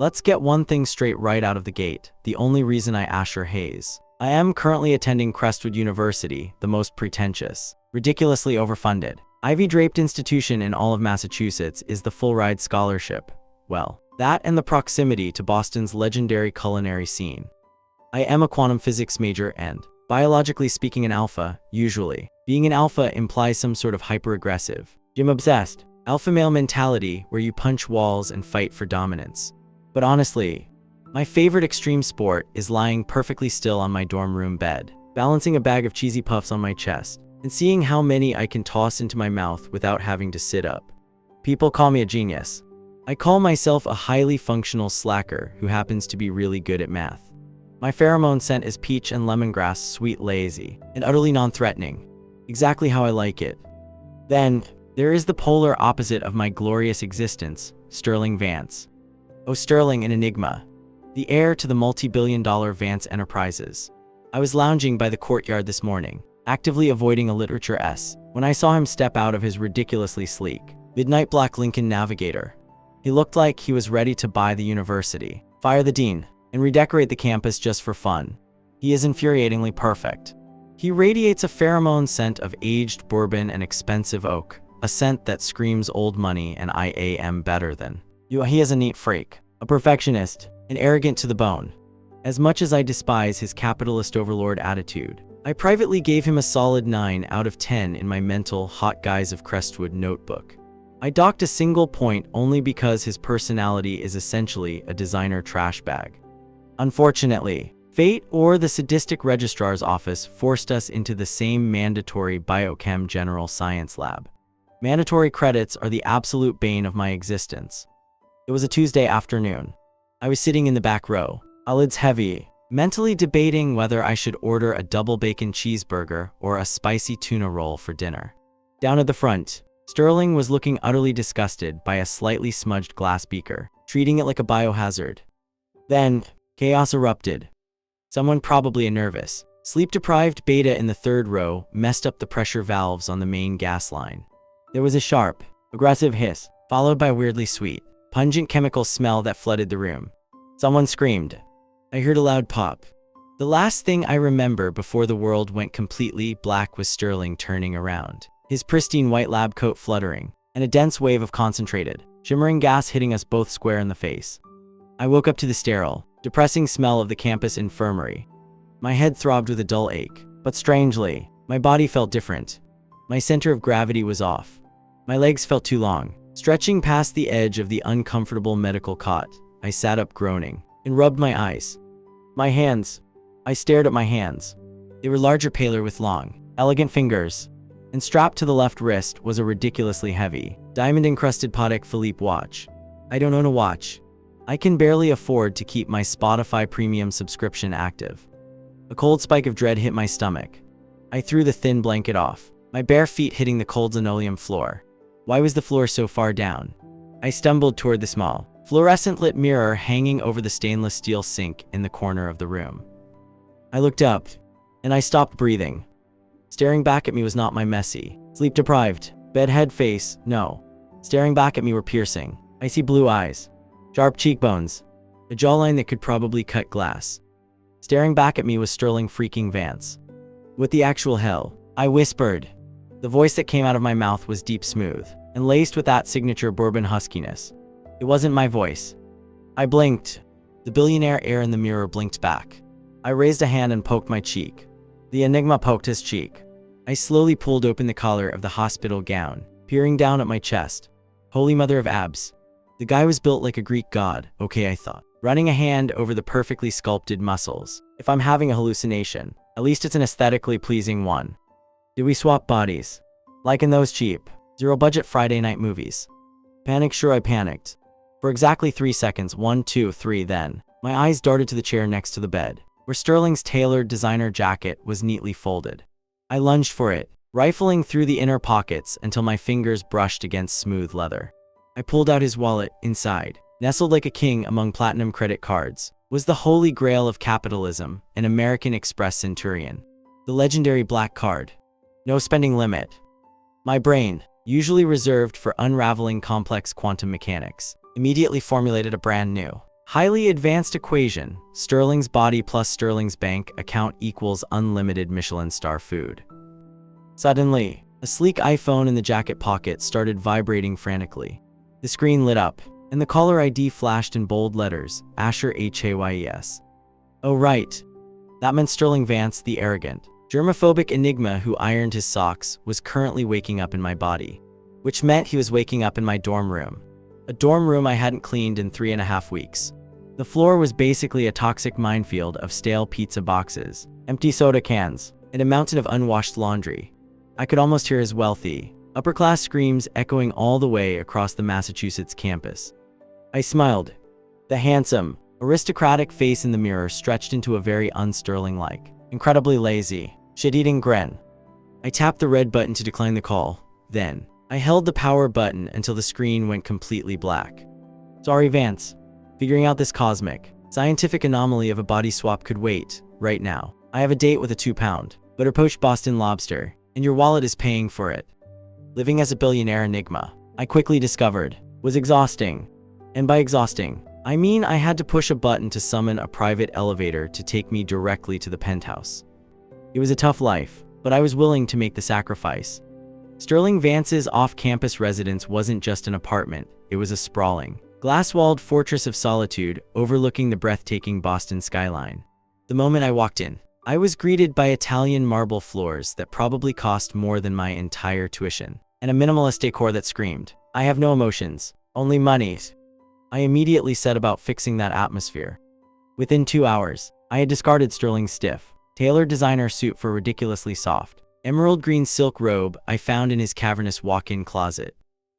Let's get one thing straight right out of the gate. The only reason I Asher Hayes. I am currently attending Crestwood University, the most pretentious, ridiculously overfunded, ivy-draped institution in all of Massachusetts is the full-ride scholarship. Well, that and the proximity to Boston's legendary culinary scene. I am a quantum physics major and, biologically speaking, an alpha, usually. Being an alpha implies some sort of hyper-aggressive, gym-obsessed, alpha male mentality where you punch walls and fight for dominance. But honestly, my favorite extreme sport is lying perfectly still on my dorm room bed, balancing a bag of cheesy puffs on my chest, and seeing how many I can toss into my mouth without having to sit up. People call me a genius. I call myself a highly functional slacker who happens to be really good at math. My pheromone scent is peach and lemongrass, sweet, lazy, and utterly non-threatening. Exactly how I like it. Then, there is the polar opposite of my glorious existence, Sterling Vance. Oh, Sterling, an enigma. The heir to the multi-billion-dollar Vance Enterprises. I was lounging by the courtyard this morning, actively avoiding a literature S, when I saw him step out of his ridiculously sleek, midnight black Lincoln Navigator. He looked like he was ready to buy the university, fire the dean, and redecorate the campus just for fun. He is infuriatingly perfect. He radiates a pheromone scent of aged bourbon and expensive oak, a scent that screams old money and I am better than you. He is a neat freak, a perfectionist, and arrogant to the bone. As much as I despise his capitalist overlord attitude, I privately gave him a solid 9 out of 10 in my mental hot guys of Crestwood notebook. I docked a single point only because his personality is essentially a designer trash bag. Unfortunately, fate or the sadistic registrar's office forced us into the same mandatory biochem general science lab. Mandatory credits are the absolute bane of my existence. It was a Tuesday afternoon. I was sitting in the back row, eyelids heavy, mentally debating whether I should order a double bacon cheeseburger or a spicy tuna roll for dinner. Down at the front, Sterling was looking utterly disgusted by a slightly smudged glass beaker, treating it like a biohazard. Then, chaos erupted. Someone, probably a nervous, sleep-deprived beta in the third row, messed up the pressure valves on the main gas line. There was a sharp, aggressive hiss, followed by a weirdly sweet, pungent chemical smell that flooded the room. Someone screamed. I heard a loud pop. The last thing I remember before the world went completely black was Sterling turning around, his pristine white lab coat fluttering, and a dense wave of concentrated, shimmering gas hitting us both square in the face. I woke up to the sterile, depressing smell of the campus infirmary. My head throbbed with a dull ache, but strangely, my body felt different. My center of gravity was off. My legs felt too long, stretching past the edge of the uncomfortable medical cot. I sat up groaning and rubbed my eyes. My hands. I stared at my hands. They were larger, paler, with long, elegant fingers, and strapped to the left wrist was a ridiculously heavy, diamond-encrusted Patek Philippe watch. I don't own a watch. I can barely afford to keep my Spotify premium subscription active. A cold spike of dread hit my stomach. I threw the thin blanket off, my bare feet hitting the cold linoleum floor. Why was the floor so far down? I stumbled toward the small, fluorescent-lit mirror hanging over the stainless steel sink in the corner of the room. I looked up, and I stopped breathing. Staring back at me was not my messy, sleep-deprived, bedhead face, no. Staring back at me were piercing, icy blue eyes, sharp cheekbones, a jawline that could probably cut glass. Staring back at me was Sterling freaking Vance. What the actual hell? I whispered. The voice that came out of my mouth was deep, smooth, and laced with that signature bourbon huskiness. It wasn't my voice. I blinked. The billionaire heir in the mirror blinked back. I raised a hand and poked my cheek. The enigma poked his cheek. I slowly pulled open the collar of the hospital gown, peering down at my chest. Holy mother of abs. The guy was built like a Greek god, okay, I thought, running a hand over the perfectly sculpted muscles. If I'm having a hallucination, at least it's an aesthetically pleasing one. Did we swap bodies? Like in those cheap, zero-budget Friday night movies. Panic, sure, I panicked. For exactly 3 seconds, 1, 2, 3, then, my eyes darted to the chair next to the bed, where Sterling's tailored designer jacket was neatly folded. I lunged for it, rifling through the inner pockets until my fingers brushed against smooth leather. I pulled out his wallet. Inside, nestled like a king among platinum credit cards, was the holy grail of capitalism, an American Express Centurion. The legendary black card. No spending limit. My brain, usually reserved for unraveling complex quantum mechanics, immediately formulated a brand new, Highly advanced equation. Sterling's body plus Sterling's bank account equals unlimited Michelin star food. Suddenly, a sleek iPhone in the jacket pocket started vibrating frantically. The screen lit up, and the caller ID flashed in bold letters, Asher Hayes. Oh right. That meant Sterling Vance, the arrogant, germophobic enigma who ironed his socks, was currently waking up in my body. Which meant he was waking up in my dorm room. A dorm room I hadn't cleaned in 3.5 weeks. The floor was basically a toxic minefield of stale pizza boxes, empty soda cans, and a mountain of unwashed laundry. I could almost hear his wealthy, upper-class screams echoing all the way across the Massachusetts campus. I smiled. The handsome, aristocratic face in the mirror stretched into a very un-Sterling-like, incredibly lazy, shit-eating grin. I tapped the red button to decline the call. Then, I held the power button until the screen went completely black. Sorry, Vance. Figuring out this cosmic, scientific anomaly of a body swap could wait, right now. I have a date with a 2-pound, butter-poached Boston lobster, and your wallet is paying for it. Living as a billionaire enigma, I quickly discovered, was exhausting. And by exhausting, I mean I had to push a button to summon a private elevator to take me directly to the penthouse. It was a tough life, but I was willing to make the sacrifice. Sterling Vance's off-campus residence wasn't just an apartment, it was a sprawling, glass-walled fortress of solitude overlooking the breathtaking Boston skyline. The moment I walked in, I was greeted by Italian marble floors that probably cost more than my entire tuition, and a minimalist decor that screamed, I have no emotions, only money. I immediately set about fixing that atmosphere. Within 2 hours, I had discarded Sterling's stiff, tailored designer suit for a ridiculously soft, emerald green silk robe I found in his cavernous walk-in closet.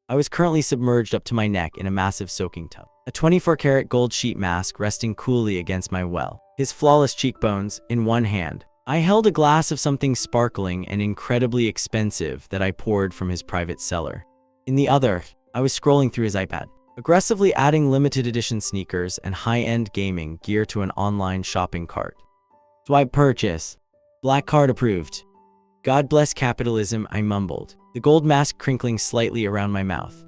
I was currently submerged up to my neck in a massive soaking tub, a 24-karat gold sheet mask resting coolly against my well. His flawless cheekbones, in one hand, I held a glass of something sparkling and incredibly expensive that I poured from his private cellar. In the other, I was scrolling through his iPad, aggressively adding limited edition sneakers and high-end gaming gear to an online shopping cart. Swipe purchase. Black card approved. God bless capitalism, I mumbled, the gold mask crinkling slightly around my mouth.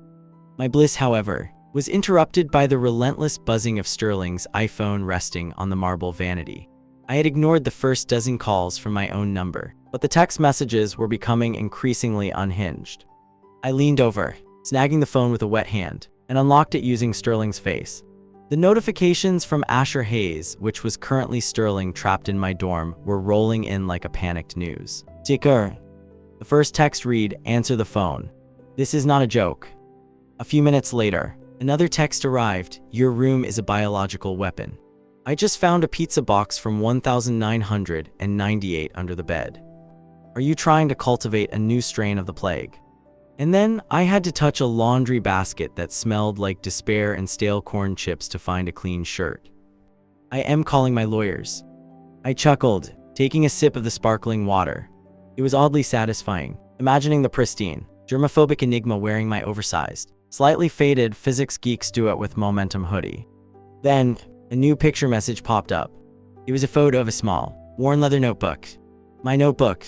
My bliss, however, was interrupted by the relentless buzzing of Sterling's iPhone resting on the marble vanity. I had ignored the first dozen calls from my own number, but the text messages were becoming increasingly unhinged. I leaned over, snagging the phone with a wet hand, and unlocked it using Sterling's face. The notifications from Asher Hayes, which was currently Sterling trapped in my dorm, were rolling in like a panicked news ticker. The first text read, answer the phone. This is not a joke. A few minutes later, another text arrived, your room is a biological weapon. I just found a pizza box from 1998 under the bed. Are you trying to cultivate a new strain of the plague? And then I had to touch a laundry basket that smelled like despair and stale corn chips to find a clean shirt. I am calling my lawyers. I chuckled, taking a sip of the sparkling water. It was oddly satisfying, imagining the pristine, germophobic enigma wearing my oversized, slightly faded physics geeks duet with momentum hoodie. Then, a new picture message popped up. It was a photo of a small, worn leather notebook. My notebook.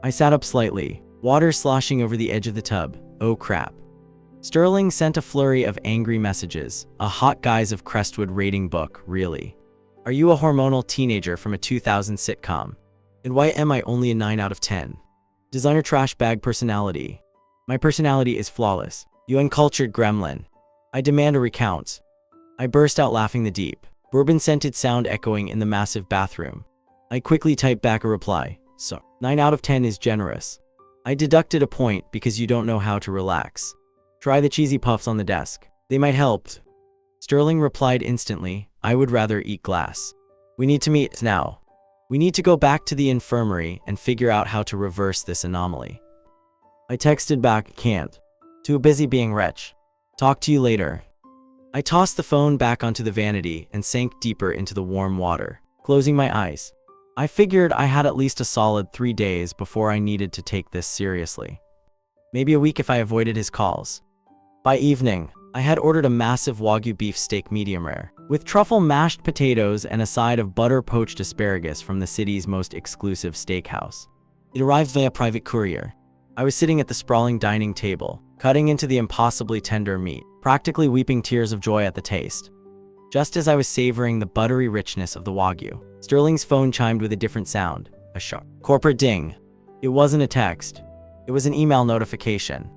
I sat up slightly, water sloshing over the edge of the tub. Oh crap. Sterling sent a flurry of angry messages, a hot guise of Crestwood rating book, really. Are you a hormonal teenager from a 2000 sitcom? And why am I only a 9 out of 10? Designer trash bag personality. My personality is flawless. You uncultured gremlin. I demand a recount. I burst out laughing, the deep, bourbon-scented sound echoing in the massive bathroom. I quickly typed back a reply. So, 9 out of 10 is generous. I deducted a point because you don't know how to relax. Try the cheesy puffs on the desk. They might help. Sterling replied instantly, I would rather eat glass. We need to meet now. We need to go back to the infirmary and figure out how to reverse this anomaly. I texted back, can't. Too busy being rich. Talk to you later. I tossed the phone back onto the vanity and sank deeper into the warm water, closing my eyes. I figured I had at least a solid 3 days before I needed to take this seriously. Maybe a week if I avoided his calls. By evening, I had ordered a massive Wagyu beef steak medium rare, with truffle mashed potatoes and a side of butter-poached asparagus from the city's most exclusive steakhouse. It arrived via private courier. I was sitting at the sprawling dining table, cutting into the impossibly tender meat, practically weeping tears of joy at the taste. Just as I was savoring the buttery richness of the Wagyu, Sterling's phone chimed with a different sound, a sharp corporate ding. It wasn't a text. It was an email notification.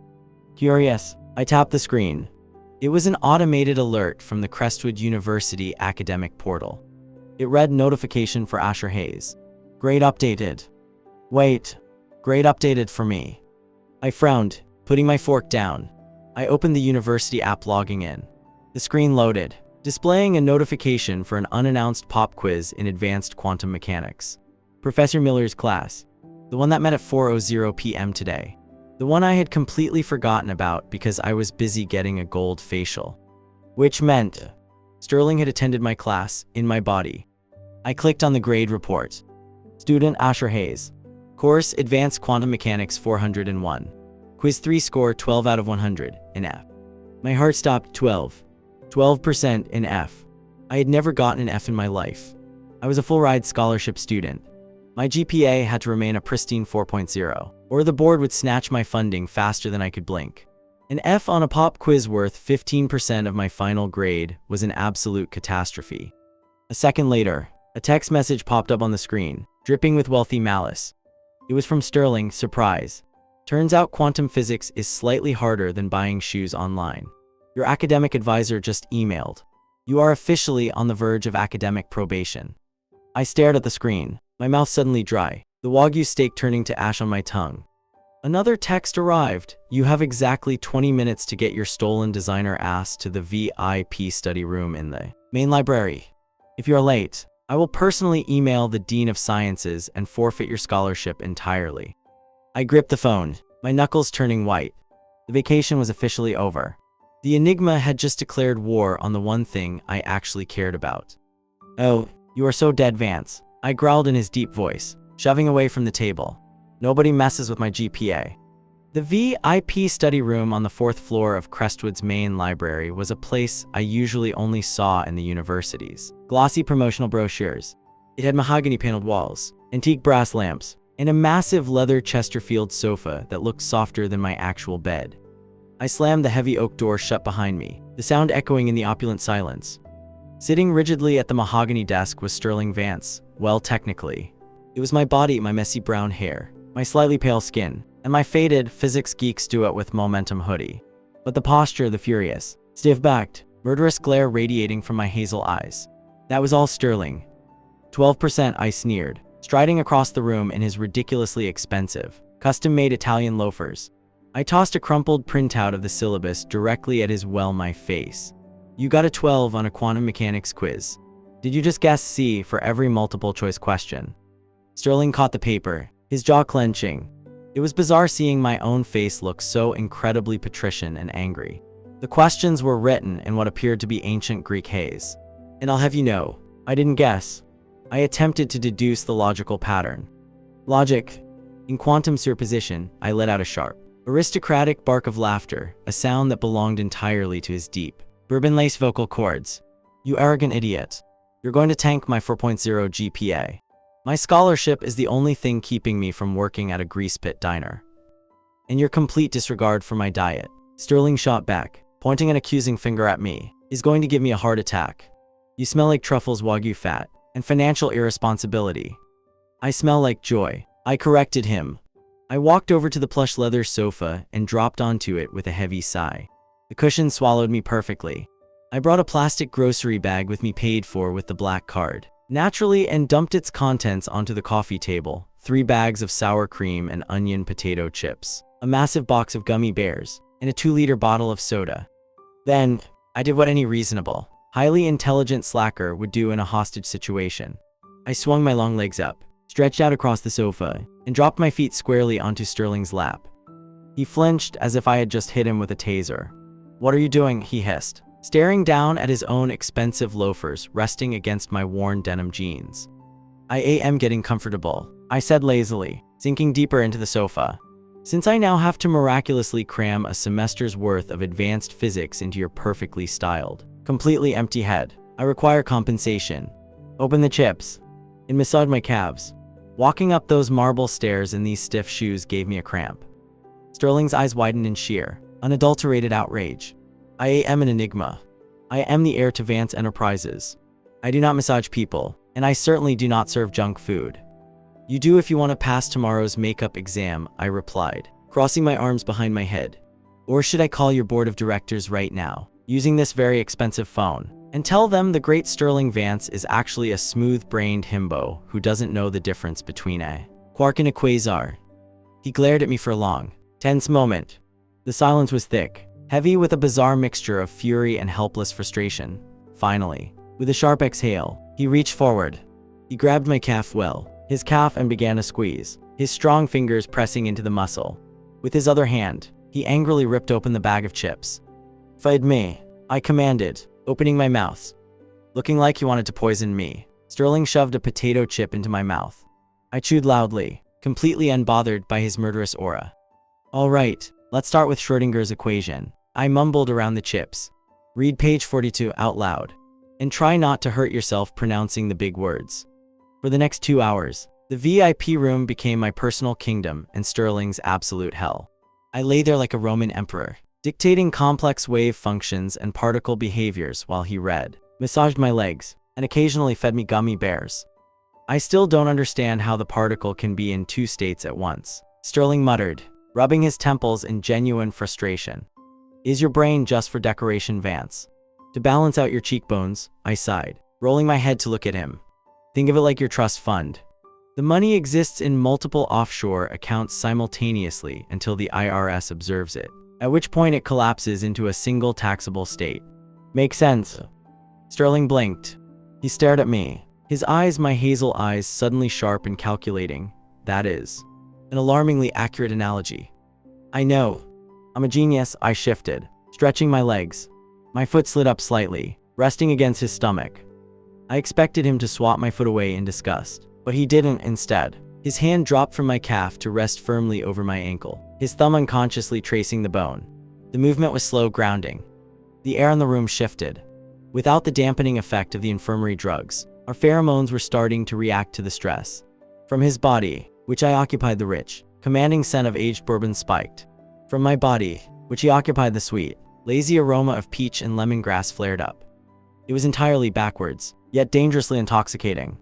Curious, I tapped the screen. It was an automated alert from the Crestwood University academic portal. It read notification for Asher Hayes. Grade updated. Wait, grade updated for me. I frowned, putting my fork down. I opened the university app, logging in. The screen loaded, displaying a notification for an unannounced pop quiz in advanced quantum mechanics. Professor Miller's class. The one that met at 4:00 p.m. today. The one I had completely forgotten about because I was busy getting a gold facial. Which meant Sterling had attended my class in my body. I clicked on the grade report. Student Asher Hayes. Course Advanced Quantum Mechanics 401. Quiz 3 score 12 out of 100 in F. My heart stopped. 12% in F. I had never gotten an F in my life. I was a full-ride scholarship student. My GPA had to remain a pristine 4.0, or the board would snatch my funding faster than I could blink. An F on a pop quiz worth 15% of my final grade was an absolute catastrophe. A second later, a text message popped up on the screen, dripping with wealthy malice. It was from Sterling. Surprise. Turns out quantum physics is slightly harder than buying shoes online. Your academic advisor just emailed. You are officially on the verge of academic probation. I stared at the screen, my mouth suddenly dry, the Wagyu steak turning to ash on my tongue. Another text arrived. You have exactly 20 minutes to get your stolen designer ass to the VIP study room in the main library. If you are late, I will personally email the Dean of Sciences and forfeit your scholarship entirely. I gripped the phone, my knuckles turning white. The vacation was officially over. The Enigma had just declared war on the one thing I actually cared about. Oh, you are so dead, Vance, I growled in his deep voice, shoving away from the table. Nobody messes with my GPA. The VIP study room on the 4th floor of Crestwood's main library was a place I usually only saw in the universities. Glossy promotional brochures. It had mahogany-paneled walls, antique brass lamps, and a massive leather Chesterfield sofa that looked softer than my actual bed. I slammed the heavy oak door shut behind me, the sound echoing in the opulent silence. Sitting rigidly at the mahogany desk was Sterling Vance. Well, technically, it was my body, my messy brown hair, my slightly pale skin, and my faded physics geek's duet with momentum hoodie. But the posture, the furious, stiff-backed, murderous glare radiating from my hazel eyes. That was all Sterling. 12%, I sneered, striding across the room in his ridiculously expensive, custom-made Italian loafers. I tossed a crumpled printout of the syllabus directly at his my face. You got a 12 on a quantum mechanics quiz. Did you just guess C for every multiple choice question? Sterling caught the paper, his jaw clenching. It was bizarre seeing my own face look so incredibly patrician and angry. The questions were written in what appeared to be ancient Greek haze. And I'll have you know, I didn't guess. I attempted to deduce the logical pattern. Logic. In quantum superposition, I let out a sharp, aristocratic bark of laughter, a sound that belonged entirely to his deep, bourbon-laced vocal cords. You arrogant idiot. You're going to tank my 4.0 GPA. My scholarship is the only thing keeping me from working at a grease pit diner. And your complete disregard for my diet, Sterling shot back, pointing an accusing finger at me, is going to give me a heart attack. You smell like truffles, Wagyu fat, and financial irresponsibility. I smell like joy, I corrected him. I walked over to the plush leather sofa and dropped onto it with a heavy sigh. The cushion swallowed me perfectly. I brought a plastic grocery bag with me paid for with the black card, naturally, and dumped its contents onto the coffee table. 3 bags of sour cream and onion potato chips, a massive box of gummy bears, and a 2-liter bottle of soda. Then, I did what any reasonable, highly intelligent slacker would do in a hostage situation. I swung my long legs up, stretched out across the sofa, and dropped my feet squarely onto Sterling's lap. He flinched as if I had just hit him with a taser. What are you doing? He hissed, staring down at his own expensive loafers resting against my worn denim jeans. I am getting comfortable, I said lazily, sinking deeper into the sofa. Since I now have to miraculously cram a semester's worth of advanced physics into your perfectly styled, completely empty head, I require compensation. Open the chips. It massaged my calves. Walking up those marble stairs in these stiff shoes gave me a cramp. Sterling's eyes widened in sheer, unadulterated outrage. I am an enigma. I am the heir to Vance Enterprises. I do not massage people, and I certainly do not serve junk food. You do if you want to pass tomorrow's makeup exam, I replied, crossing my arms behind my head. Or should I call your board of directors right now, using this very expensive phone, and tell them the great Sterling Vance is actually a smooth-brained himbo who doesn't know the difference between a quark and a quasar? He glared at me for a long, tense moment. The silence was thick, heavy with a bizarre mixture of fury and helpless frustration. Finally, with a sharp exhale, he reached forward. He grabbed my calf his calf, and began to squeeze, his strong fingers pressing into the muscle. With his other hand, he angrily ripped open the bag of chips. "Feed me," I commanded, opening my mouth. Looking like he wanted to poison me, Sterling shoved a potato chip into my mouth. I chewed loudly, completely unbothered by his murderous aura. "All right, let's start with Schrödinger's equation," I mumbled around the chips. "Read page 42 out loud. And try not to hurt yourself pronouncing the big words." For the next 2 hours, the VIP room became my personal kingdom and Sterling's absolute hell. I lay there like a Roman emperor, dictating complex wave functions and particle behaviors while he read, massaged my legs, and occasionally fed me gummy bears. "I still don't understand how the particle can be in 2 states at once," Sterling muttered, rubbing his temples in genuine frustration. "Is your brain just for decoration, Vance? To balance out your cheekbones?" I sighed, rolling my head to look at him. "Think of it like your trust fund. The money exists in multiple offshore accounts simultaneously until the IRS observes it, at which point it collapses into a single taxable state. Make sense?" Sterling blinked. He stared at me, his eyes, my hazel eyes, suddenly sharp and calculating. "That is an alarmingly accurate analogy." "I know. I'm a genius," I shifted, stretching my legs. My foot slid up slightly, resting against his stomach. I expected him to swat my foot away in disgust, but he didn't. Instead, his hand dropped from my calf to rest firmly over my ankle, his thumb unconsciously tracing the bone. The movement was slow, grounding. The air in the room shifted. Without the dampening effect of the infirmary drugs, our pheromones were starting to react to the stress. From his body, which I occupied, the rich, commanding scent of aged bourbon spiked. From my body, which he occupied, the sweet, lazy aroma of peach and lemongrass flared up. It was entirely backwards, yet dangerously intoxicating.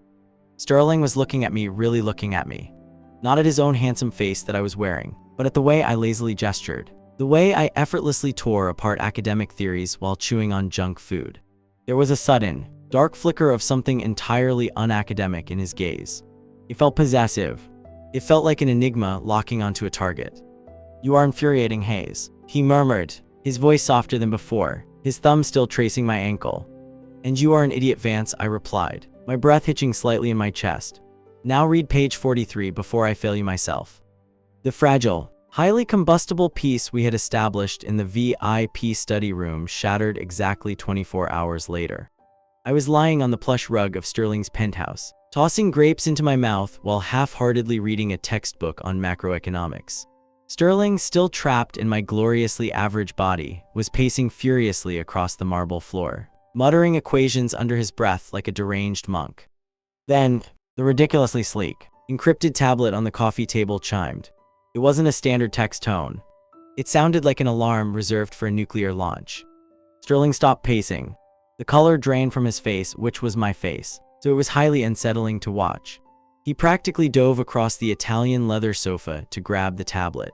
Sterling was looking at me, really looking at me. Not at his own handsome face that I was wearing, but at the way I lazily gestured, the way I effortlessly tore apart academic theories while chewing on junk food. There was a sudden, dark flicker of something entirely unacademic in his gaze. It felt possessive. It felt like an enigma locking onto a target. "You are infuriating, Hayes," he murmured, his voice softer than before, his thumb still tracing my ankle. "And you are an idiot, Vance," I replied, my breath hitching slightly in my chest. "Now read page 43 before I fail you myself." The fragile, highly combustible peace we had established in the VIP study room shattered exactly 24 hours later. I was lying on the plush rug of Sterling's penthouse, tossing grapes into my mouth while half-heartedly reading a textbook on macroeconomics. Sterling, still trapped in my gloriously average body, was pacing furiously across the marble floor, muttering equations under his breath like a deranged monk. Then, the ridiculously sleek, encrypted tablet on the coffee table chimed. It wasn't a standard text tone. It sounded like an alarm reserved for a nuclear launch. Sterling stopped pacing. The color drained from his face, which was my face, so it was highly unsettling to watch. He practically dove across the Italian leather sofa to grab the tablet.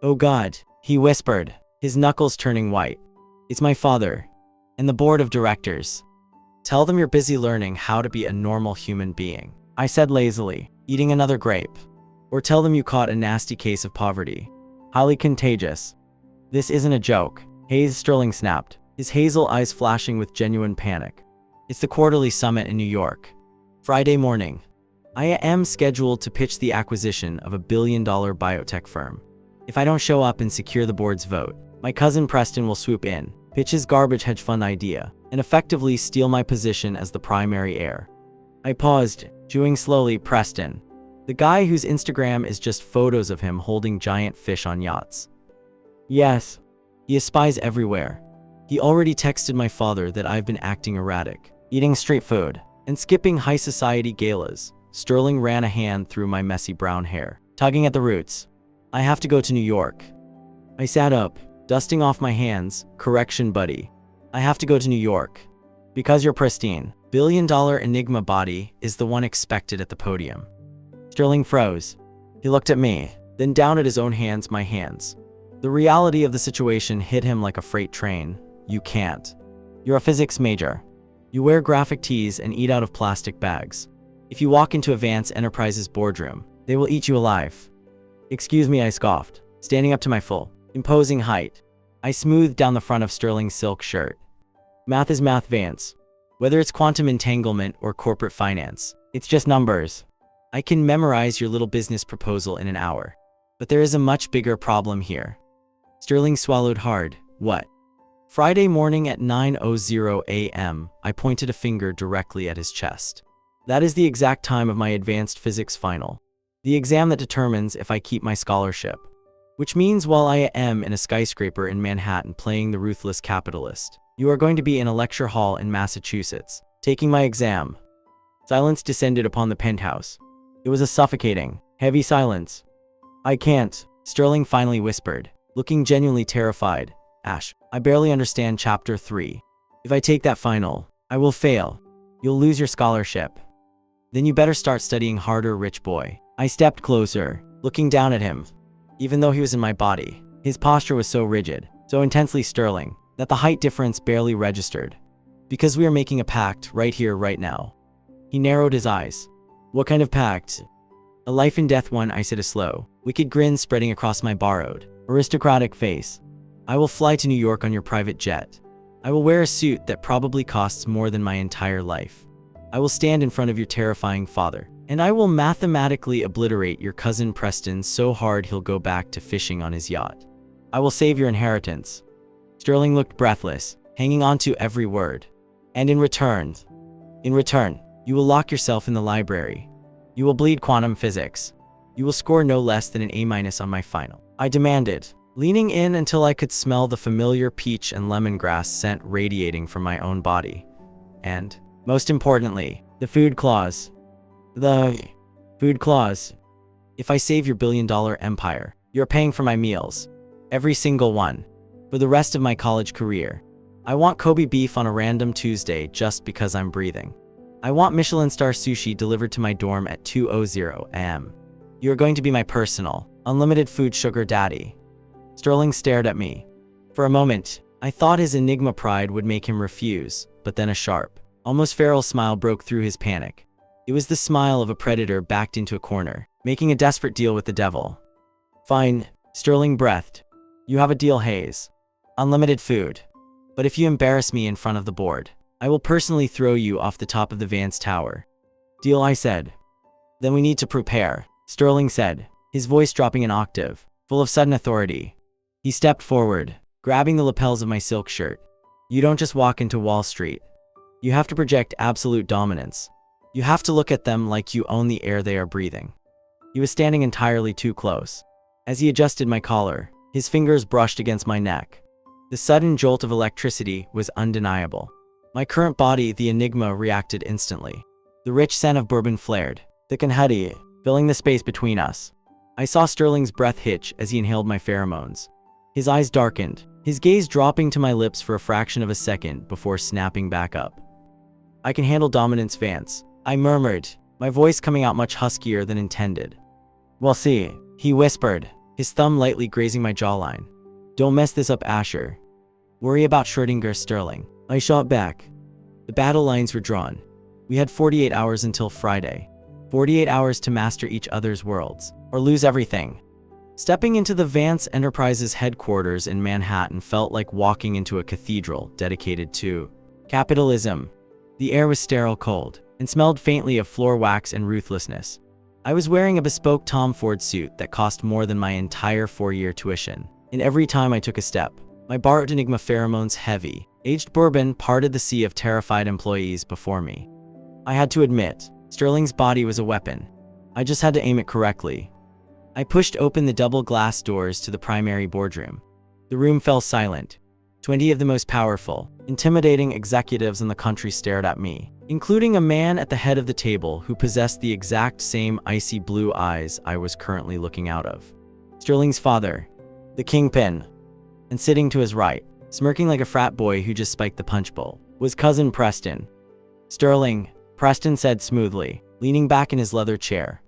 "Oh God," he whispered, his knuckles turning white. "It's my father. And the board of directors. Tell them you're busy learning how to be a normal human being," I said lazily, eating another grape. "Or tell them you caught a nasty case of poverty. Highly contagious." "This isn't a joke," Hayes, Sterling snapped, his hazel eyes flashing with genuine panic. "It's the quarterly summit in New York. Friday morning. I am scheduled to pitch the acquisition of a billion-dollar biotech firm. If I don't show up and secure the board's vote, my cousin Preston will swoop in, pitch his garbage hedge fund idea, and effectively steal my position as the primary heir." I paused, chewing slowly. "Preston? The guy whose Instagram is just photos of him holding giant fish on yachts?" "Yes. He has spies everywhere. He already texted my father that I've been acting erratic, eating street food, and skipping high society galas." Sterling ran a hand through my messy brown hair, tugging at the roots. "I have to go to New York." I sat up, dusting off my hands. "Correction, buddy. I have to go to New York. Because your pristine, billion-dollar enigma body is the one expected at the podium. Sterling froze. He looked at me, then down at his own hands, my hands. The reality of the situation hit him like a freight train. You can't. You're a physics major. You wear graphic tees and eat out of plastic bags. If you walk into Advanced Enterprises boardroom, they will eat you alive. Excuse me, I scoffed, standing up to my full, imposing height. I smoothed down the front of Sterling's silk shirt. Math is math, Vance. Whether it's quantum entanglement or corporate finance, it's just numbers. I can memorize your little business proposal in an hour. But there is a much bigger problem here. Sterling swallowed hard. What? Friday morning at 9:00 a.m., I pointed a finger directly at his chest. That is the exact time of my advanced physics final. The exam that determines if I keep my scholarship. Which means while I am in a skyscraper in Manhattan playing the ruthless capitalist, you are going to be in a lecture hall in Massachusetts, taking my exam. Silence descended upon the penthouse. It was a suffocating, heavy silence. I can't, Sterling finally whispered, looking genuinely terrified. Ash, I barely understand chapter 3. If I take that final, I will fail. You'll lose your scholarship. Then you better start studying harder, rich boy. I stepped closer, looking down at him. Even though he was in my body, his posture was so rigid, so intensely sterling, that the height difference barely registered. Because we are making a pact right here, right now. He narrowed his eyes. What kind of pact? A life and death one, I said, a slow, wicked grin spreading across my borrowed, aristocratic face. I will fly to New York on your private jet. I will wear a suit that probably costs more than my entire life. I will stand in front of your terrifying father, and I will mathematically obliterate your cousin Preston so hard he'll go back to fishing on his yacht. I will save your inheritance. Sterling looked breathless, hanging on to every word. And in return, you will lock yourself in the library. You will bleed quantum physics. You will score no less than an A- on my final. I demanded, leaning in until I could smell the familiar peach and lemongrass scent radiating from my own body. And, most importantly, the food clause. The food clause. If I save your billion-dollar empire, you're paying for my meals. Every single one. For the rest of my college career. I want Kobe beef on a random Tuesday just because I'm breathing. I want Michelin star sushi delivered to my dorm at 2:00 a.m. You're going to be my personal, unlimited food sugar daddy. Sterling stared at me. For a moment, I thought his enigma pride would make him refuse, but then a sharp, almost feral smile broke through his panic. It was the smile of a predator backed into a corner, making a desperate deal with the devil. Fine, Sterling breathed. You have a deal, Hayes. Unlimited food. But if you embarrass me in front of the board, I will personally throw you off the top of the Vance Tower. Deal, I said. Then we need to prepare, Sterling said, his voice dropping an octave, full of sudden authority. He stepped forward, grabbing the lapels of my silk shirt. You don't just walk into Wall Street. You have to project absolute dominance. You have to look at them like you own the air they are breathing. He was standing entirely too close. As he adjusted my collar, his fingers brushed against my neck. The sudden jolt of electricity was undeniable. My current body, the enigma, reacted instantly. The rich scent of bourbon flared, thick and heady, filling the space between us. I saw Sterling's breath hitch as he inhaled my pheromones. His eyes darkened, his gaze dropping to my lips for a fraction of a second before snapping back up. I can handle dominance, Vance, I murmured, my voice coming out much huskier than intended. We'll see, he whispered, his thumb lightly grazing my jawline. Don't mess this up, Asher. Worry about Schrödinger, Sterling. I shot back. The battle lines were drawn. We had 48 hours until Friday. 48 hours to master each other's worlds, or lose everything. Stepping into the Vance Enterprises headquarters in Manhattan felt like walking into a cathedral dedicated to capitalism. The air was sterile cold, and smelled faintly of floor wax and ruthlessness. I was wearing a bespoke Tom Ford suit that cost more than my entire 4-year tuition, and every time I took a step, my borrowed enigma pheromones heavy, aged bourbon parted the sea of terrified employees before me. I had to admit, Sterling's body was a weapon. I just had to aim it correctly. I pushed open the double glass doors to the primary boardroom. The room fell silent. 20 of the most powerful, intimidating executives in the country stared at me, including a man at the head of the table who possessed the exact same icy blue eyes I was currently looking out of. Sterling's father, the kingpin, and sitting to his right, smirking like a frat boy who just spiked the punch bowl, was Cousin Preston. "Sterling," Preston said smoothly, leaning back in his leather chair.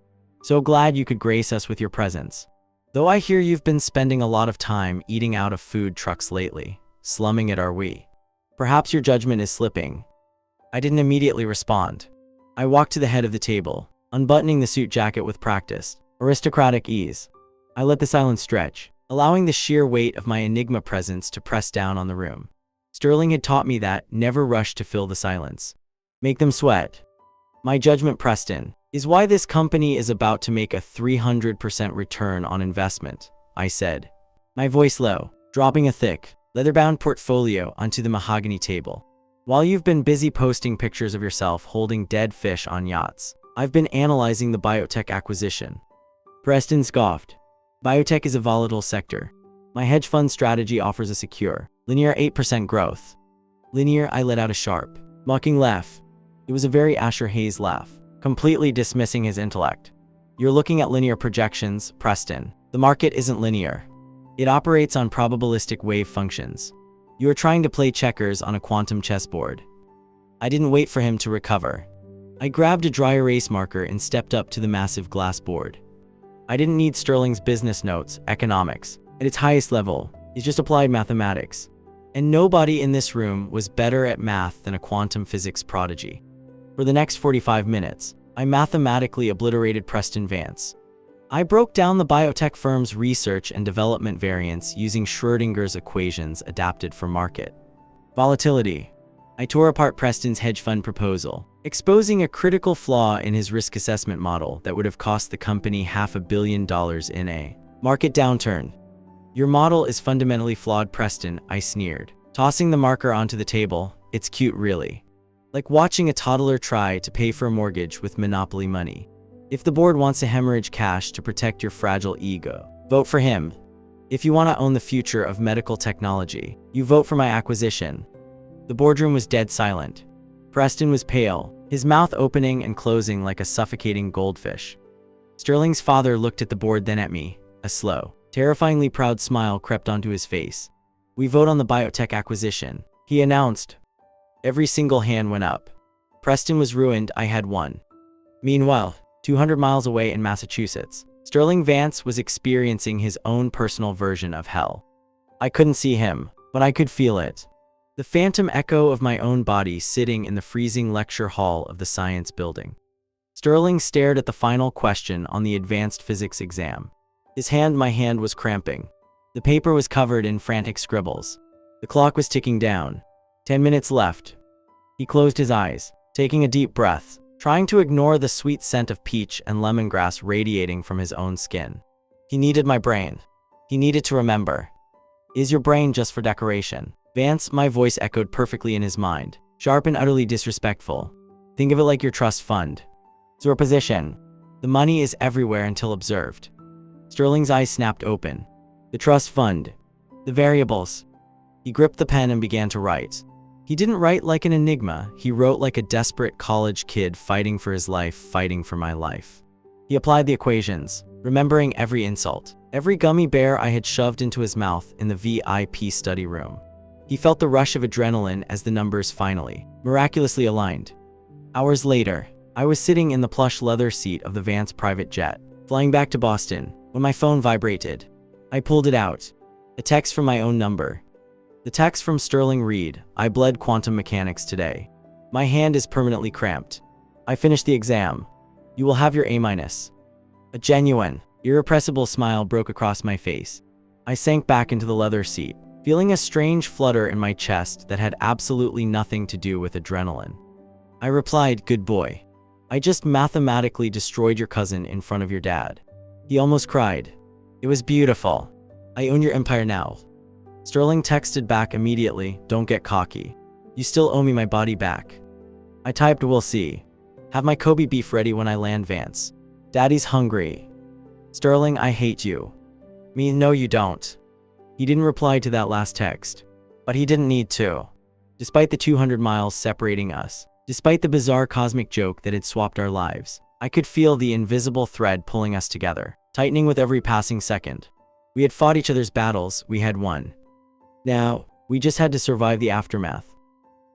"So glad you could grace us with your presence. Though I hear you've been spending a lot of time eating out of food trucks lately. Slumming it, are we? Perhaps your judgment is slipping." I didn't immediately respond. I walked to the head of the table, unbuttoning the suit jacket with practiced, aristocratic ease. I let the silence stretch, allowing the sheer weight of my enigma presence to press down on the room. Sterling had taught me that never rush to fill the silence. Make them sweat. "My judgment, Preston, is why this company is about to make a 300% return on investment," I said, my voice low, dropping a thick, leather-bound portfolio onto the mahogany table. "While you've been busy posting pictures of yourself holding dead fish on yachts, I've been analyzing the biotech acquisition." Preston scoffed. "Biotech is a volatile sector. My hedge fund strategy offers a secure, linear 8% growth." Linear, I let out a sharp, mocking laugh. It was a very Asher Hayes laugh, completely dismissing his intellect. "You're looking at linear projections, Preston. The market isn't linear. It operates on probabilistic wave functions. You are trying to play checkers on a quantum chessboard." I didn't wait for him to recover. I grabbed a dry erase marker and stepped up to the massive glass board. I didn't need Sterling's business notes. Economics, at its highest level, is just applied mathematics. And nobody in this room was better at math than a quantum physics prodigy. For the next 45 minutes, I mathematically obliterated Preston Vance. I broke down the biotech firm's research and development variance using Schrödinger's equations adapted for market volatility. I tore apart Preston's hedge fund proposal, exposing a critical flaw in his risk assessment model that would have cost the company $500 million in a market downturn. "Your model is fundamentally flawed, Preston," I sneered, tossing the marker onto the table. "It's cute, really. Like watching a toddler try to pay for a mortgage with monopoly money. If the board wants to hemorrhage cash to protect your fragile ego, vote for him. If you want to own the future of medical technology, you vote for my acquisition." The boardroom was dead silent. Preston was pale, his mouth opening and closing like a suffocating goldfish. Sterling's father looked at the board, then at me. A slow, terrifyingly proud smile crept onto his face. "We vote on the biotech acquisition," he announced. Every single hand went up. Preston was ruined. I had won. Meanwhile, 200 miles away in Massachusetts, Sterling Vance was experiencing his own personal version of hell. I couldn't see him, but I could feel it. The phantom echo of my own body sitting in the freezing lecture hall of the science building. Sterling stared at the final question on the advanced physics exam. My hand was cramping. The paper was covered in frantic scribbles. The clock was ticking down. 10 minutes left. He closed his eyes, taking a deep breath, trying to ignore the sweet scent of peach and lemongrass radiating from his own skin. He needed my brain. He needed to remember. "Is your brain just for decoration, Vance?" My voice echoed perfectly in his mind, sharp and utterly disrespectful. "Think of it like your trust fund. It's your position. The money is everywhere until observed." Sterling's eyes snapped open. "The trust fund. The variables." He gripped the pen and began to write. He didn't write like an enigma. He wrote like a desperate college kid fighting for his life, fighting for my life. He applied the equations, remembering every insult, every gummy bear I had shoved into his mouth in the VIP study room. He felt the rush of adrenaline as the numbers finally, miraculously aligned. Hours later, I was sitting in the plush leather seat of the Vance private jet, flying back to Boston, when my phone vibrated. I pulled it out. A text from my own number. The text from Sterling read, "I bled quantum mechanics today. My hand is permanently cramped. I finished the exam. You will have your A-." A genuine, irrepressible smile broke across my face. I sank back into the leather seat, feeling a strange flutter in my chest that had absolutely nothing to do with adrenaline. I replied, "Good boy. I just mathematically destroyed your cousin in front of your dad." He almost cried. "It was beautiful. I own your empire now." Sterling texted back immediately, "Don't get cocky. You still owe me my body back." I typed, "We'll see. Have my Kobe beef ready when I land, Vance. Daddy's hungry." Sterling, I hate you. Me, no you don't. He didn't reply to that last text. But he didn't need to. Despite the 200 miles separating us, despite the bizarre cosmic joke that had swapped our lives, I could feel the invisible thread pulling us together, tightening with every passing second. We had fought each other's battles, we had won. Now, We just had to survive the aftermath.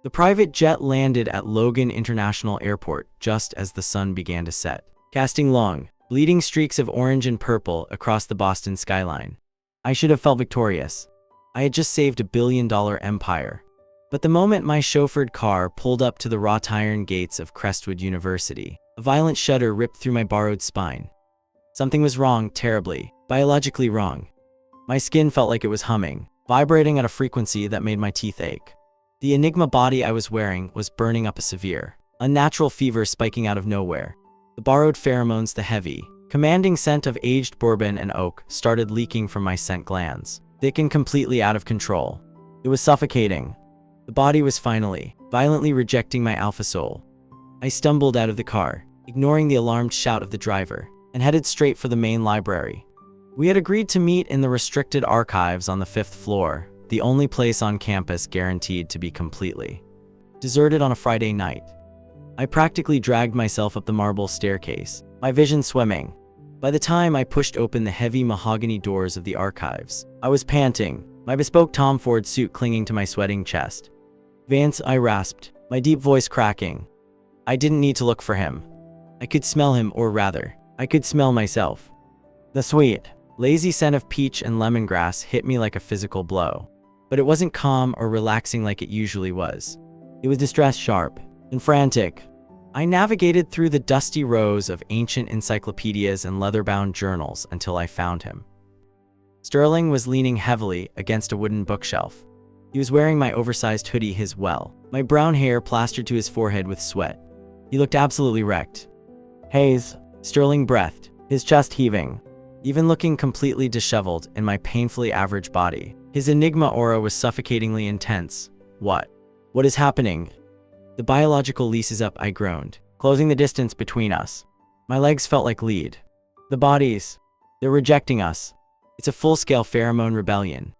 The private jet landed at Logan International Airport just as the sun began to set, casting long, bleeding streaks of orange and purple across the Boston skyline. I should have felt victorious. I had just saved $1 billion empire. But the moment my chauffeured car pulled up to the wrought iron gates of Crestwood University, a violent shudder ripped through my borrowed spine. Something was wrong, terribly, biologically wrong. My skin felt like it was humming, vibrating at a frequency that made my teeth ache. The Enigma body I was wearing was burning up a severe, unnatural fever spiking out of nowhere. The borrowed pheromones, the heavy, commanding scent of aged bourbon and oak, started leaking from my scent glands, thick and completely out of control. It was suffocating. The body was finally, violently rejecting my alpha soul. I stumbled out of the car, ignoring the alarmed shout of the driver, and headed straight for the main library. We had agreed to meet in the restricted archives on the 5th floor, the only place on campus guaranteed to be completely deserted on a Friday night. I practically dragged myself up the marble staircase, my vision swimming. By the time I pushed open the heavy mahogany doors of the archives, I was panting, my bespoke Tom Ford suit clinging to my sweating chest. "Vance," I rasped, my deep voice cracking. I didn't need to look for him. I could smell him, or rather, I could smell myself. The sweet, lazy scent of peach and lemongrass hit me like a physical blow. But it wasn't calm or relaxing like it usually was. It was distressed, sharp, and frantic. I navigated through the dusty rows of ancient encyclopedias and leather-bound journals until I found him. Sterling was leaning heavily against a wooden bookshelf. He was wearing my oversized hoodie, my brown hair plastered to his forehead with sweat. He looked absolutely wrecked. "Hayes," Sterling breathed, his chest heaving. Even looking completely disheveled in my painfully average body, his Enigma aura was suffocatingly intense. What is happening?" "The biological lease is up," I groaned, closing the distance between us. My legs felt like lead. "The bodies, they're rejecting us. It's a full-scale pheromone rebellion.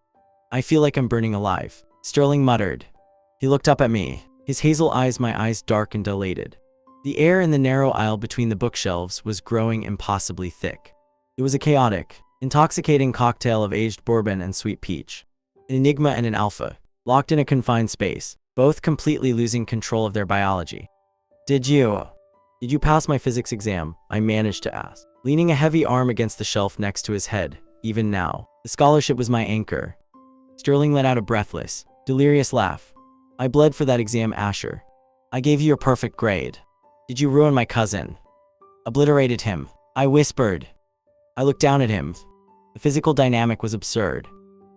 I feel like I'm burning alive," Sterling muttered. He looked up at me, his hazel eyes, my eyes dark and dilated. The air in the narrow aisle between the bookshelves was growing impossibly thick. It was a chaotic, intoxicating cocktail of aged bourbon and sweet peach. An Enigma and an Alpha, locked in a confined space, both completely losing control of their biology. Did you pass my physics exam?" I managed to ask, leaning a heavy arm against the shelf next to his head. Even now, the scholarship was my anchor. Sterling let out a breathless, delirious laugh. "I bled for that exam, Asher. I gave you a perfect grade. Did you ruin my cousin?" "Obliterated him," I whispered. I looked down at him. The physical dynamic was absurd.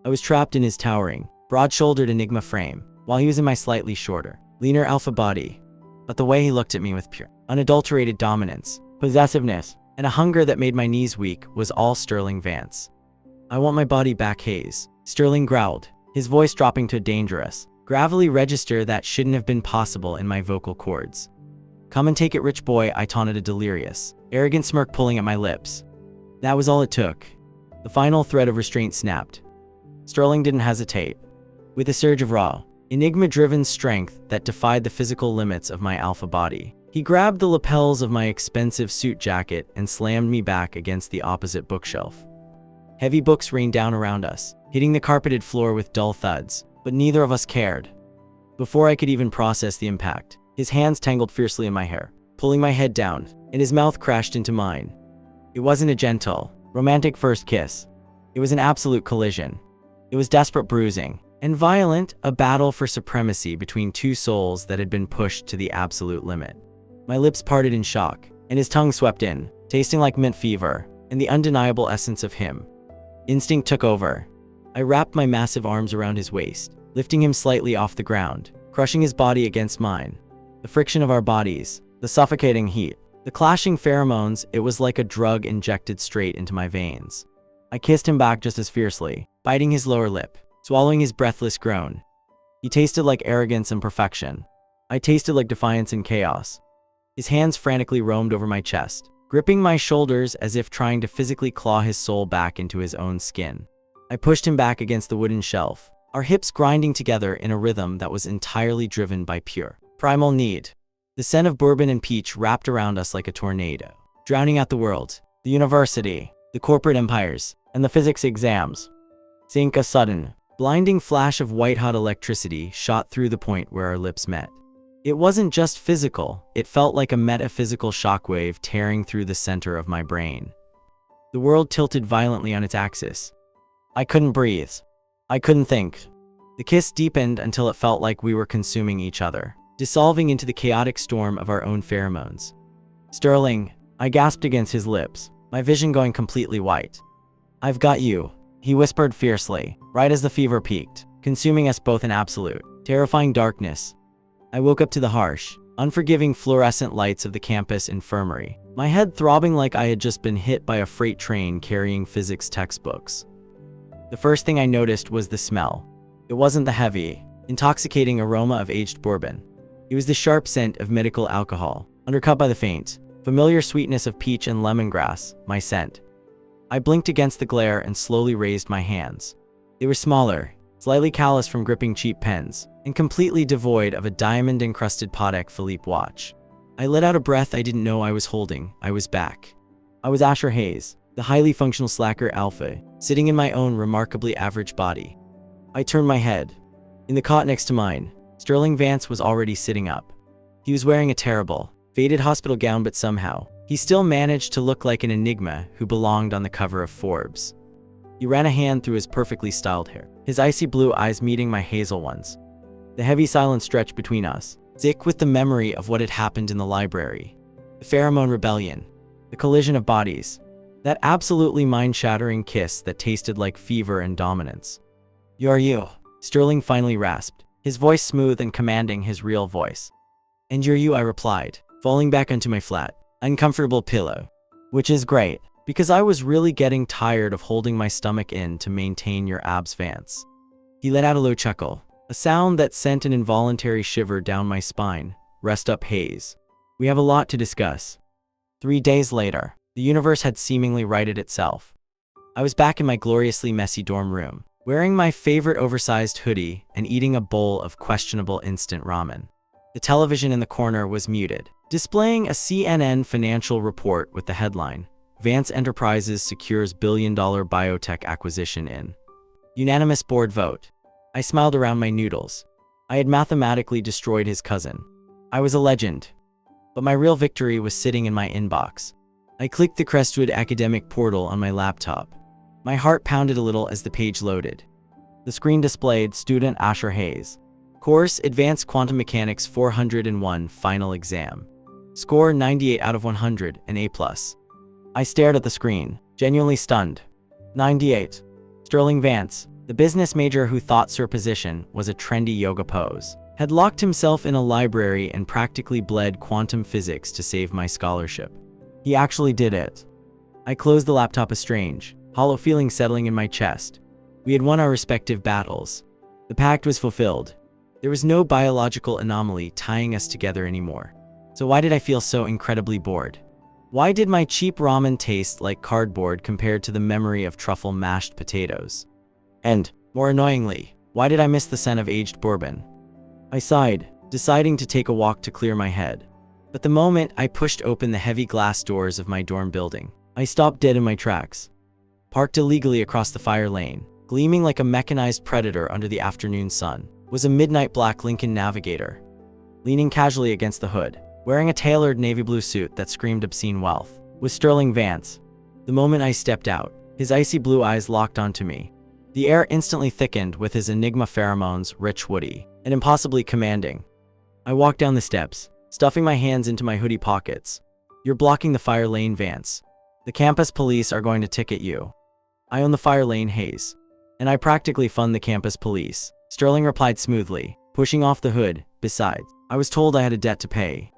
I was trapped in his towering, broad-shouldered Enigma frame, while he was in my slightly shorter, leaner Alpha body. But the way he looked at me with pure, unadulterated dominance, possessiveness, and a hunger that made my knees weak was all Sterling Vance. "I want my body back, Hayes," Sterling growled, his voice dropping to a dangerous, gravelly register that shouldn't have been possible in my vocal cords. "Come and take it, rich boy," I taunted, a delirious, arrogant smirk pulling at my lips. That was all it took. The final thread of restraint snapped. Sterling didn't hesitate. With a surge of raw, Enigma-driven strength that defied the physical limits of my Alpha body, he grabbed the lapels of my expensive suit jacket and slammed me back against the opposite bookshelf. Heavy books rained down around us, hitting the carpeted floor with dull thuds, but neither of us cared. Before I could even process the impact, his hands tangled fiercely in my hair, pulling my head down, and his mouth crashed into mine. It wasn't a gentle, romantic first kiss. It was an absolute collision. It was desperate bruising, and violent, a battle for supremacy between two souls that had been pushed to the absolute limit. My lips parted in shock, and his tongue swept in, tasting like mint fever, and the undeniable essence of him. Instinct took over. I wrapped my massive arms around his waist, lifting him slightly off the ground, crushing his body against mine. The friction of our bodies, the suffocating heat, the clashing pheromones, it was like a drug injected straight into my veins. I kissed him back just as fiercely, biting his lower lip, swallowing his breathless groan. He tasted like arrogance and perfection. I tasted like defiance and chaos. His hands frantically roamed over my chest, gripping my shoulders as if trying to physically claw his soul back into his own skin. I pushed him back against the wooden shelf, our hips grinding together in a rhythm that was entirely driven by pure, primal need. The scent of bourbon and peach wrapped around us like a tornado, drowning out the world, the university, the corporate empires, and the physics exams. Sink a sudden, Blinding flash of white-hot electricity shot through the point where our lips met. It wasn't just physical, it felt like a metaphysical shockwave tearing through the center of my brain. The world tilted violently on its axis. I couldn't breathe. I couldn't think. The kiss deepened until it felt like we were consuming each other, dissolving into the chaotic storm of our own pheromones. "Sterling," I gasped against his lips, my vision going completely white. "I've got you," he whispered fiercely, right as the fever peaked, consuming us both in absolute, terrifying darkness. I woke up to the harsh, unforgiving fluorescent lights of the campus infirmary, my head throbbing like I had just been hit by a freight train carrying physics textbooks. The first thing I noticed was the smell. It wasn't the heavy, intoxicating aroma of aged bourbon. It was the sharp scent of medical alcohol, undercut by the faint, familiar sweetness of peach and lemongrass, my scent. I blinked against the glare and slowly raised my hands. They were smaller, slightly calloused from gripping cheap pens, and completely devoid of a diamond-encrusted Patek Philippe watch. I let out a breath I didn't know I was holding. I was back. I was Asher Hayes, the highly functional slacker alpha, sitting in my own remarkably average body. I turned my head. In the cot next to mine, Sterling Vance was already sitting up. He was wearing a terrible, faded hospital gown, but somehow, he still managed to look like an enigma who belonged on the cover of Forbes. He ran a hand through his perfectly styled hair, his icy blue eyes meeting my hazel ones. The heavy silence stretched between us, thick with the memory of what had happened in the library. The pheromone rebellion, the collision of bodies, that absolutely mind-shattering kiss that tasted like fever and dominance. "You're you," Sterling finally rasped, his voice smooth and commanding his real voice. "And you're you," I replied, falling back onto my flat, uncomfortable pillow. "Which is great, because I was really getting tired of holding my stomach in to maintain your abs, Vance." He let out a low chuckle, a sound that sent an involuntary shiver down my spine. "Rest up, Hayes. We have a lot to discuss." 3 days later, the universe had seemingly righted itself. I was back in my gloriously messy dorm room, wearing my favorite oversized hoodie and eating a bowl of questionable instant ramen. The television in the corner was muted, displaying a CNN financial report with the headline, "Vance Enterprises secures billion-dollar biotech acquisition in unanimous board vote." I smiled around my noodles. I had mathematically destroyed his cousin. I was a legend. But my real victory was sitting in my inbox. I clicked the Crestwood academic portal on my laptop. My heart pounded a little as the page loaded. The screen displayed Student Asher Hayes. Course Advanced Quantum Mechanics 401 Final Exam. Score 98 out of 100, an A+. I stared at the screen, genuinely stunned. 98. Sterling Vance, the business major who thought superposition was a trendy yoga pose, had locked himself in a library and practically bled quantum physics to save my scholarship. He actually did it. I closed the laptop, a strange, hollow feeling settling in my chest. We had won our respective battles. The pact was fulfilled. There was no biological anomaly tying us together anymore. So why did I feel so incredibly bored? Why did my cheap ramen taste like cardboard compared to the memory of truffle mashed potatoes? And, more annoyingly, why did I miss the scent of aged bourbon? I sighed, deciding to take a walk to clear my head. But the moment I pushed open the heavy glass doors of my dorm building, I stopped dead in my tracks. Parked illegally across the fire lane, gleaming like a mechanized predator under the afternoon sun, was a midnight black Lincoln Navigator. Leaning casually against the hood, wearing a tailored navy blue suit that screamed obscene wealth, was Sterling Vance. The moment I stepped out, his icy blue eyes locked onto me. The air instantly thickened with his enigma pheromones, rich, woody, and impossibly commanding. I walked down the steps, stuffing my hands into my hoodie pockets. "You're blocking the fire lane, Vance. The campus police are going to ticket you." "I own the fire lane, Hayes. And I practically fund the campus police," Sterling replied smoothly, pushing off the hood. "Besides, I was told I had a debt to pay."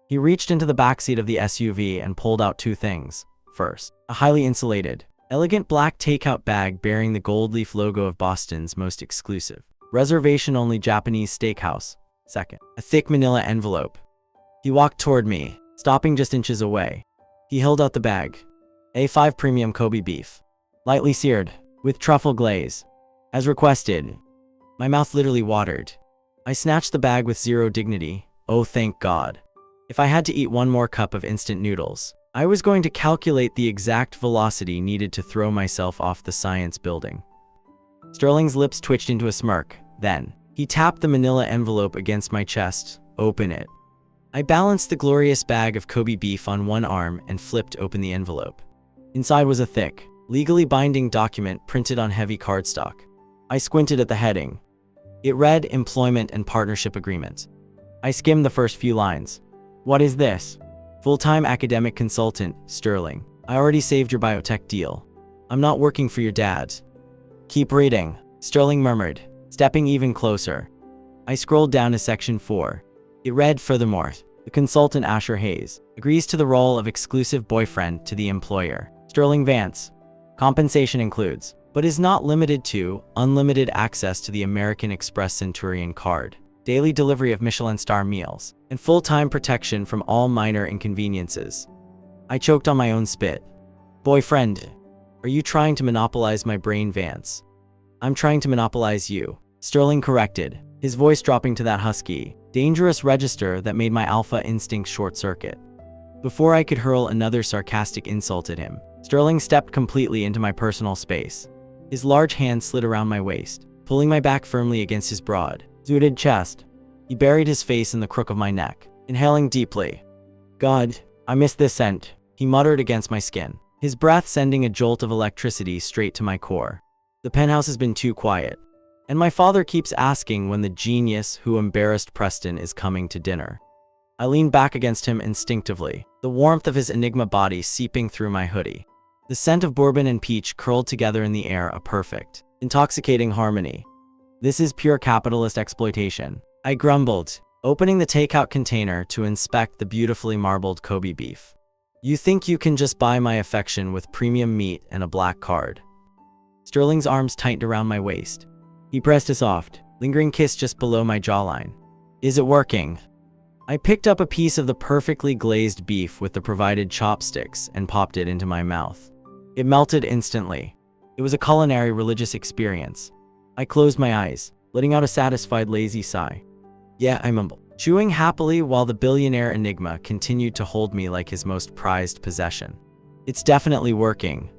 He reached into the backseat of the SUV and pulled out 2 things. First, a highly insulated, elegant black takeout bag bearing the gold leaf logo of Boston's most exclusive, reservation-only Japanese steakhouse. Second, a thick manila envelope. He walked toward me, stopping just inches away. He held out the bag. A5 premium Kobe beef, lightly seared, with truffle glaze. As requested. My mouth literally watered. I snatched the bag with zero dignity. Oh, thank God. If I had to eat one more cup of instant noodles, I was going to calculate the exact velocity needed to throw myself off the science building. Sterling's lips twitched into a smirk. Then, he tapped the manila envelope against my chest. Open it. I balanced the glorious bag of Kobe beef on one arm and flipped open the envelope. Inside was a thick, legally binding document printed on heavy cardstock. I squinted at the heading. It read Employment and Partnership Agreement. I skimmed the first few lines. What is this? Full-time academic consultant, Sterling. I already saved your biotech deal. I'm not working for your dad. Keep reading, Sterling murmured, stepping even closer. I scrolled down to section 4. It read, furthermore, the consultant Asher Hayes agrees to the role of exclusive boyfriend to the employer, Sterling Vance. Compensation includes, but is not limited to, unlimited access to the American Express Centurion card, daily delivery of Michelin star meals, and full-time protection from all minor inconveniences. I choked on my own spit. Boyfriend, are you trying to monopolize my brain, Vance? I'm trying to monopolize you, Sterling corrected, his voice dropping to that husky, dangerous register that made my alpha instinct short-circuit. Before I could hurl another sarcastic insult at him, Sterling stepped completely into my personal space. His large hand slid around my waist, pulling my back firmly against his broad, zooted chest. He buried his face in the crook of my neck, inhaling deeply. God, I miss this scent, he muttered against my skin, his breath sending a jolt of electricity straight to my core. The penthouse has been too quiet, and my father keeps asking when the genius who embarrassed Preston is coming to dinner. I leaned back against him instinctively, the warmth of his enigma body seeping through my hoodie. The scent of bourbon and peach curled together in the air, a perfect, intoxicating harmony. This is pure capitalist exploitation, I grumbled, opening the takeout container to inspect the beautifully marbled Kobe beef. You think you can just buy my affection with premium meat and a black card? Sterling's arms tightened around my waist. He pressed a soft, lingering kiss just below my jawline. Is it working? I picked up a piece of the perfectly glazed beef with the provided chopsticks and popped it into my mouth. It melted instantly. It was a culinary religious experience. I closed my eyes, letting out a satisfied lazy sigh. Yeah, I mumbled, chewing happily while the billionaire enigma continued to hold me like his most prized possession. It's definitely working,